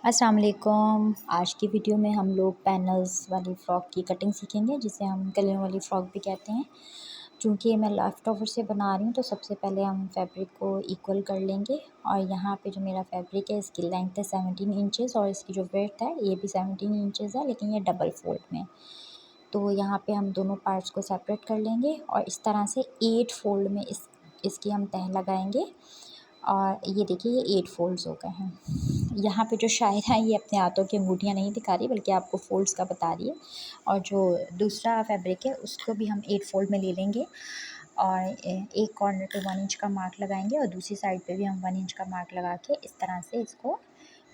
अस्सलाम वालेकुम। आज की वीडियो में हम लोग पैनल्स वाली फ़्रॉक की कटिंग सीखेंगे, जिसे हम गले वाली फ़्रॉक भी कहते हैं। चूँकि मैं लेफ़्ट ओवर से बना रही हूँ, तो सबसे पहले हम फैब्रिक को इक्वल कर लेंगे। और यहाँ पे जो मेरा फैब्रिक है, इसकी लेंथ है 17 इंचेस और इसकी जो विड्थ है ये भी 17 इंचेस है, लेकिन ये डबल फ़ोल्ड में। तो यहाँ पे हम दोनों पार्ट्स को सेपरेट कर लेंगे और इस तरह से 8 फ़ोल्ड में इसकी हम तह लगाएंगे। और ये देखिए, ये 8 फ़ोल्ड्स हो गए हैं। यहाँ पे जो शायरा है, ये अपने हाथों की अंगूठियाँ नहीं दिखा रही, बल्कि आपको फ़ोल्ड्स का बता रही है। और जो दूसरा फैब्रिक है, उसको भी हम 8 फ़ोल्ड में ले लेंगे और एक कॉर्नर पे 1 इंच का मार्क लगाएंगे और दूसरी साइड पे भी हम 1 इंच का मार्क लगा के इस तरह से इसको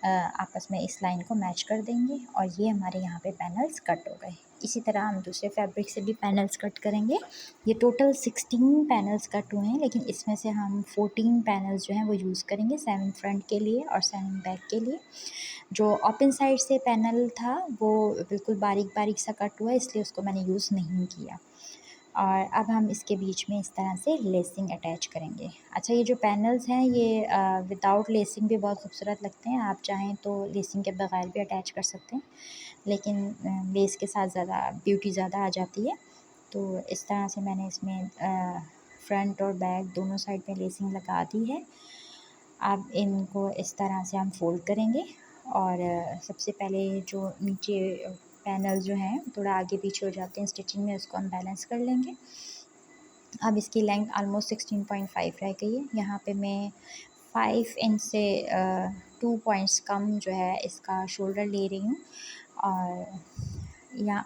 आपस में इस लाइन को मैच कर देंगे। और ये हमारे यहाँ पे पैनल्स कट हो गए। इसी तरह हम दूसरे फैब्रिक से भी पैनल्स कट करेंगे। ये टोटल 16 पैनल्स कट हुए हैं, लेकिन इसमें से हम 14 पैनल्स जो हैं वो यूज़ करेंगे, 7 फ्रंट के लिए और 7 बैक के लिए। जो ओपन साइड से पैनल था वो बिल्कुल बारीक बारीक सा कट हुआ है, इसलिए उसको मैंने यूज़ नहीं किया। और अब हम इसके बीच में इस तरह से लेसिंग अटैच करेंगे। अच्छा, ये जो पैनल्स हैं ये विदाउट लेसिंग भी बहुत खूबसूरत लगते हैं। आप चाहें तो लेसिंग के बगैर भी अटैच कर सकते हैं, लेकिन लेस के साथ ज़्यादा ब्यूटी ज़्यादा आ जाती है। तो इस तरह से मैंने इसमें फ्रंट और बैक दोनों साइड पे लेसिंग लगा दी है। अब इनको इस तरह से हम फ़ोल्ड करेंगे और सबसे पहले जो नीचे पैनल जो हैं थोड़ा आगे पीछे हो जाते हैं स्टिचिंग में, उसको हम बैलेंस कर लेंगे। अब इसकी लेंथ ऑलमोस्ट 16.5 रह गई है। यहाँ पे मैं 5 इंच से 2 पॉइंट्स कम जो है इसका शोल्डर ले रही हूँ।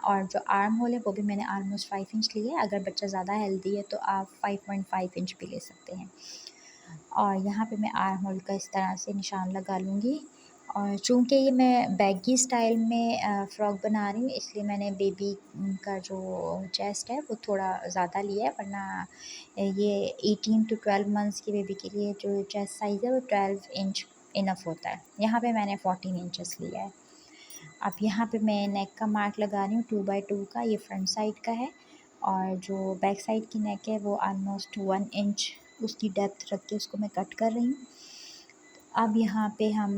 और जो आर्म होल है वो भी मैंने ऑलमोस्ट 5 इंच लिया है। अगर बच्चा ज़्यादा हेल्दी है तो आप 5.5 इंच भी ले सकते हैं। और यहाँ पे मैं आर्म होल का इस तरह से निशान लगा लूँगी। और चूँकि ये मैं बैगी स्टाइल में फ़्रॉक बना रही हूँ, इसलिए मैंने बेबी का जो चेस्ट है वो थोड़ा ज़्यादा लिया है, वरना ये 18 टू 12 मंथ्स की बेबी के लिए जो चेस्ट साइज़ है वो 12 इंच इनफ होता है। यहाँ पे मैंने 14 इंचेस लिया है। अब यहाँ पे मैं नेक का मार्क लगा रही हूँ 2x2 का, ये फ्रंट साइड का है। और जो बैक साइड की नेक है वो ऑलमोस्ट 1 इंच उसकी डेप्थ रख के उसको मैं कट कर रही हूँ। अब यहाँ पे हम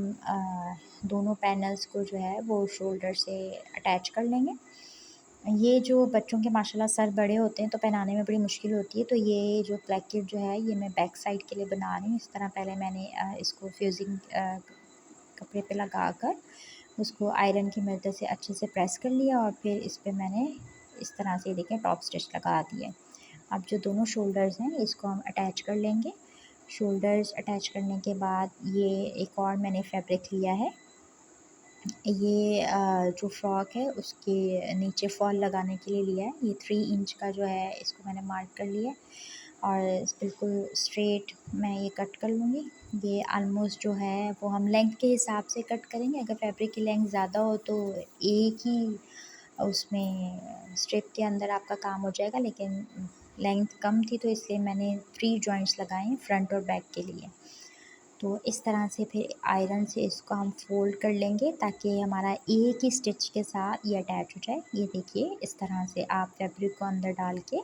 दोनों पैनल्स को जो है वो शोल्डर से अटैच कर लेंगे। ये जो बच्चों के माशाल्लाह सर बड़े होते हैं तो पहनाने में बड़ी मुश्किल होती है, तो ये जो ब्लैकेट जो है ये मैं बैक साइड के लिए बना रही हूँ। इस तरह पहले मैंने इसको फ्यूज़िंग कपड़े पे लगा कर उसको आयरन की मदद से अच्छे से प्रेस कर लिया और फिर इस पे मैंने इस तरह से देखें टॉप स्टिच लगा दिए। अब जो दोनों शोल्डर्स हैं इसको हम अटैच कर लेंगे। शोल्डर्स अटैच करने के बाद ये एक और मैंने फैब्रिक लिया है। ये जो फ्रॉक है उसके नीचे फॉल लगाने के लिए लिया है। ये 3 इंच का जो है इसको मैंने मार्क कर लिया है और बिल्कुल स्ट्रेट मैं ये कट कर लूँगी। ये ऑलमोस्ट जो है वो हम लेंथ के हिसाब से कट करेंगे। अगर फैब्रिक की लेंथ ज़्यादा हो तो एक ही उसमें स्ट्रिप के अंदर आपका काम हो जाएगा, लेकिन लेंथ कम थी तो इसलिए मैंने 3 जॉइंट्स लगाए हैं फ्रंट और बैक के लिए। तो इस तरह से फिर आयरन से इसको हम फ़ोल्ड कर लेंगे ताकि हमारा एक ही स्टिच के साथ ये अटैच हो जाए। ये देखिए, इस तरह से आप फैब्रिक को अंदर डाल के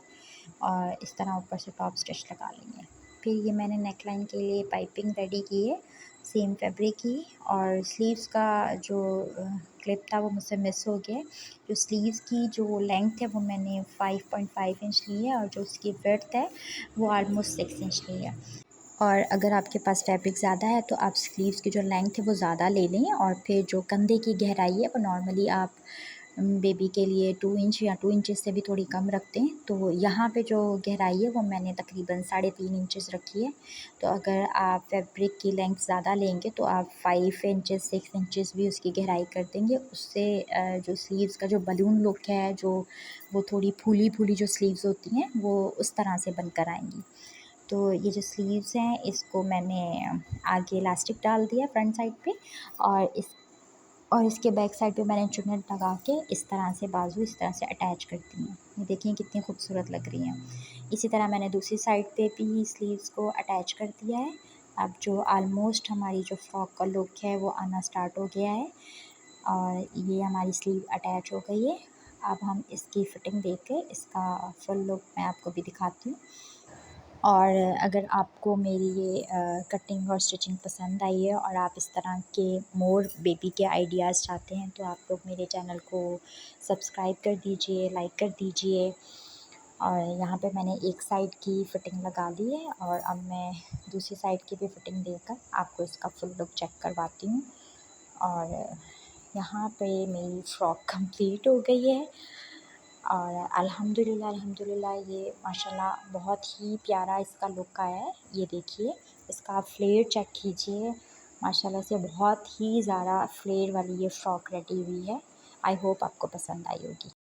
और इस तरह ऊपर से टॉप स्टिच लगा लेंगे। फिर ये मैंने नेक लाइन के लिए पाइपिंग रेडी की है सेम फैब्रिक की। और स्लीव्स का जो क्लिप था वो मुझसे मिस हो गया है। जो स्लीव्स की जो लेंथ है वो मैंने 5.5 इंच ली है और जो उसकी विड्थ है वो ऑलमोस्ट 6 इंच ली है। और अगर आपके पास फैब्रिक ज़्यादा है तो आप स्लीव्स की जो लेंथ है वो ज़्यादा ले लें। और फिर जो कंधे की गहराई है वो नॉर्मली आप बेबी के लिए 2 इंच या 2 इंचेस से भी थोड़ी कम रखते हैं। तो यहाँ पे जो गहराई है वो मैंने तकरीबन 3.5 इंचेस रखी है। तो अगर आप फैब्रिक की लेंथ ज़्यादा लेंगे तो आप 5 इंचेस 6 इंचेस भी उसकी गहराई कर देंगे। उससे जो स्लीव्स का जो बलून लुक है, जो वो थोड़ी फूली फूली जो स्लीव्स होती हैं वो उस तरह से बनकर आएंगी। तो ये जो स्लीव्स हैं इसको मैंने आगे इलास्टिक डाल दिया फ्रंट साइड पे और इसके बैक साइड पे मैंने चुन्नट लगा के इस तरह से बाजू इस तरह से अटैच कर दी हैं। ये देखिए कितनी खूबसूरत लग रही हैं। इसी तरह मैंने दूसरी साइड पे भी स्लीव्स को अटैच कर दिया है। अब जो ऑलमोस्ट हमारी जो फ्रॉक का लुक है वो आना स्टार्ट हो गया है और ये हमारी स्लीव अटैच हो गई है। अब हम इसकी फ़िटिंग देख के इसका फुल लुक मैं आपको भी दिखाती हूँ। और अगर आपको मेरी ये कटिंग और स्टिचिंग पसंद आई है और आप इस तरह के मोर बेबी के आइडियाज़ चाहते हैं तो आप लोग मेरे चैनल को सब्सक्राइब कर दीजिए, लाइक कर दीजिए। और यहाँ पे मैंने एक साइड की फ़िटिंग लगा ली है और अब मैं दूसरी साइड की भी फ़िटिंग देकर आपको इसका फुल लुक चेक करवाती हूँ। और यहाँ पे मेरी फ़्रॉक कंप्लीट हो गई है और अल्हम्दुलिल्लाह ये माशाल्लाह बहुत ही प्यारा इसका लुक आया है। ये देखिए, इसका आप फ्लेयर चेक कीजिए, माशाल्लाह से बहुत ही ज़्यादा फ्लेयर वाली ये फ़्रॉक रेडी हुई है। आई होप आपको पसंद आई होगी।